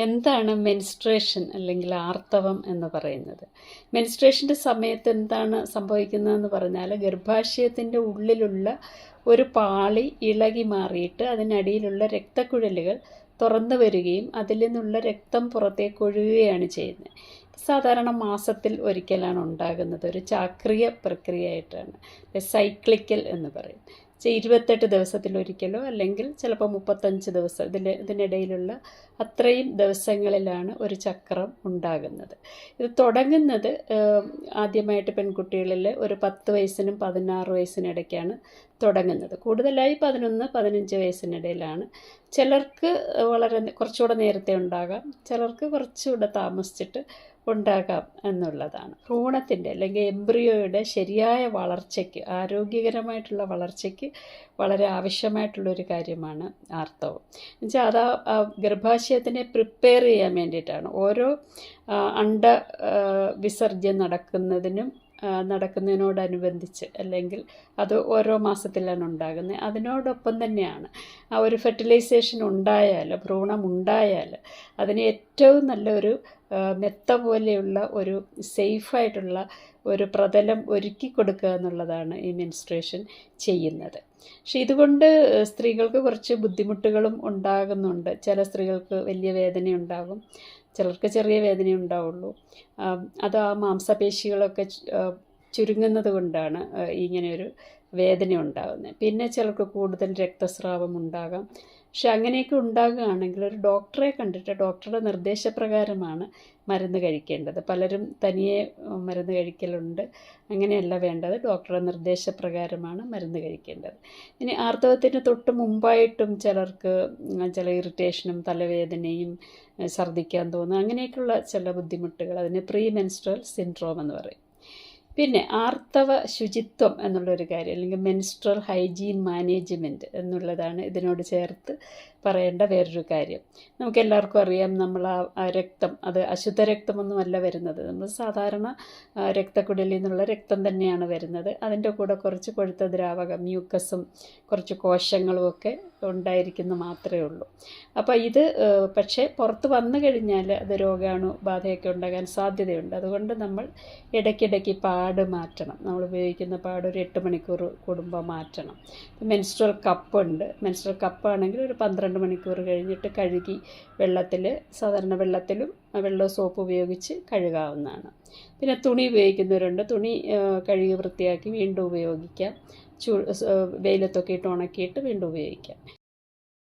എന്താണ് മെൻസ്ട്രേഷൻ അല്ലെങ്കിൽ ആർത്തവം എന്ന് പറയുന്നത്? മെൻസ്ട്രേഷൻ്റെ സമയത്ത് എന്താണ് സംഭവിക്കുന്നതെന്ന് പറഞ്ഞാൽ, ഗർഭാശയത്തിൻ്റെ ഉള്ളിലുള്ള ഒരു പാളി ഇളകി മാറിയിട്ട് അതിനടിയിലുള്ള രക്തക്കുഴലുകൾ തുറന്നു വരികയും അതിൽ നിന്നുള്ള രക്തം പുറത്തേക്ക് ഒഴുകുകയാണ് ചെയ്യുന്നത്. സാധാരണ മാസത്തിൽ ഒരിക്കലാണ് ഉണ്ടാകുന്നത്. ഒരു ചാക്രിക പ്രക്രിയയായിട്ടാണ്, സൈക്ലിക്കൽ എന്ന് പറയും. 28 ദിവസത്തിലൊരിക്കലോ അല്ലെങ്കിൽ ചിലപ്പോൾ 35 ദിവസം, ഇതിനിടയിലുള്ള അത്രയും ദിവസങ്ങളിലാണ് ഒരു ചക്രം ഉണ്ടാകുന്നത്. ഇത് തുടങ്ങുന്നത് ആദ്യമായിട്ട് പെൺകുട്ടികളിൽ ഒരു 10 വയസ്സിനും 16 വയസ്സിനിടയ്ക്കാണ് തുടങ്ങുന്നത്. കൂടുതലായി 11-15 വയസ്സിനിടയിലാണ്. ചിലർക്ക് കുറച്ചുകൂടെ നേരത്തെ ഉണ്ടാകാം, ചിലർക്ക് കുറച്ചുകൂടെ താമസിച്ചിട്ട് ഉണ്ടാകാം എന്നുള്ളതാണ്. ഭ്രൂണത്തിൻ്റെ അല്ലെങ്കിൽ എംബ്രിയോയുടെ ശരിയായ വളർച്ചയ്ക്ക്, ആരോഗ്യകരമായിട്ടുള്ള വളർച്ചയ്ക്ക് വളരെ ആവശ്യമായിട്ടുള്ളൊരു കാര്യമാണ് ആർത്തവം. എന്നുവെച്ചാൽ അത് ആ ഗർഭാശയത്തിനെ പ്രിപ്പയർ ചെയ്യാൻ വേണ്ടിയിട്ടാണ്. ഓരോ അണ്ട വിസർജ്യം നടക്കുന്നതിനോടനുബന്ധിച്ച്, അല്ലെങ്കിൽ അത് ഓരോ മാസത്തിലാണ് ഉണ്ടാകുന്നത്, അതിനോടൊപ്പം തന്നെയാണ് ആ ഒരു ഫെർട്ടിലൈസേഷൻ ഉണ്ടായാൽ, ഭ്രൂണം ഉണ്ടായാൽ അതിന് ഏറ്റവും നല്ലൊരു മെത്ത പോലെയുള്ള ഒരു സേഫായിട്ടുള്ള ഒരു പ്രതലം ഒരുക്കി കൊടുക്കുക എന്നുള്ളതാണ് ഈ മെൻസ്ട്രേഷൻ ചെയ്യുന്നത്. പക്ഷെ ഇതുകൊണ്ട് സ്ത്രീകൾക്ക് കുറച്ച് ബുദ്ധിമുട്ടുകളും ഉണ്ടാകുന്നുണ്ട്. ചില സ്ത്രീകൾക്ക് വലിയ വേദനയുണ്ടാകും, ചിലർക്ക് ചെറിയ വേദന ഉണ്ടാവുള്ളൂ. അത് ആ മാംസപേശികളൊക്കെ ചുരുങ്ങുന്നത് കൊണ്ടാണ് ഇങ്ങനെയൊരു വേദന ഉണ്ടാകുന്നത്. പിന്നെ ചിലർക്ക് കൂടുതൽ രക്തസ്രാവം ഉണ്ടാകാം. പക്ഷെ അങ്ങനെയൊക്കെ ഉണ്ടാകുകയാണെങ്കിൽ ഒരു ഡോക്ടറെ കണ്ടിട്ട് ഡോക്ടറുടെ നിർദ്ദേശപ്രകാരമാണ് മരുന്ന് കഴിക്കേണ്ടത്. പലരും തനിയെ മരുന്ന് കഴിക്കലുണ്ട്. അങ്ങനെയല്ല വേണ്ടത്, ഡോക്ടറുടെ നിർദ്ദേശപ്രകാരമാണ് മരുന്ന് കഴിക്കേണ്ടത്. ഇനി ആർത്തവത്തിന് തൊട്ട് മുമ്പായിട്ടും ചിലർക്ക് ചില ഇറിറ്റേഷനും തലവേദനയും ഛർദ്ദിക്കാൻ തോന്നുക, അങ്ങനെയൊക്കെയുള്ള ചില ബുദ്ധിമുട്ടുകൾ, അതിന് പ്രീ മെൻസ്ട്രൽ സിൻഡ്രോം എന്ന് പറയും. പിന്നെ ആർത്തവ ശുചിത്വം എന്നുള്ളൊരു കാര്യം, അല്ലെങ്കിൽ മെൻസ്ട്രൽ ഹൈജീൻ മാനേജ്മെൻറ്റ് എന്നുള്ളതാണ് ഇതിനോട് ചേർത്ത് പറയേണ്ട വേറൊരു കാര്യം. നമുക്കെല്ലാവർക്കും അറിയാം, നമ്മൾ ആ രക്തം, അത് അശുദ്ധ രക്തമൊന്നുമല്ല വരുന്നത്. നമ്മൾ സാധാരണ രക്തക്കുഴലിൽ നിന്നുള്ള രക്തം തന്നെയാണ് വരുന്നത്. അതിൻ്റെ കൂടെ കുറച്ച് കൊഴുത്ത ദ്രാവകം, മ്യൂക്കസും കുറച്ച് കോശങ്ങളും ഒക്കെ ഉണ്ടായിരിക്കുന്നു മാത്രമേ ഉള്ളൂ. അപ്പോൾ ഇത് പക്ഷേ പുറത്ത് വന്നു കഴിഞ്ഞാൽ അത് രോഗാണു ബാധയൊക്കെ ഉണ്ടാകാൻ സാധ്യതയുണ്ട്. അതുകൊണ്ട് നമ്മൾ ഇടയ്ക്കിടയ്ക്ക് പാഡ് മാറ്റണം. നമ്മൾ ഉപയോഗിക്കുന്ന പാഡ് ഒരു 8 മണിക്കൂർ കൂടുമ്പോൾ മാറ്റണം. മെൻസ്ട്രൽ കപ്പുണ്ട്. മെൻസ്ട്രൽ കപ്പാണെങ്കിൽ ഒരു 12 മണിക്കൂർ കഴിഞ്ഞിട്ട് കഴുകി സാധാരണ വെള്ളത്തിലും വെള്ളവും സോപ്പ് ഉപയോഗിച്ച് കഴുകാവുന്നതാണ്. പിന്നെ തുണി ഉപയോഗിക്കുന്നവരുണ്ട്. തുണി കഴുകി വൃത്തിയാക്കി വീണ്ടും ഉപയോഗിക്കാം. വെയിലത്തൊക്കെ ഇട്ട് ഉണക്കിയിട്ട് വീണ്ടും ഉപയോഗിക്കാം.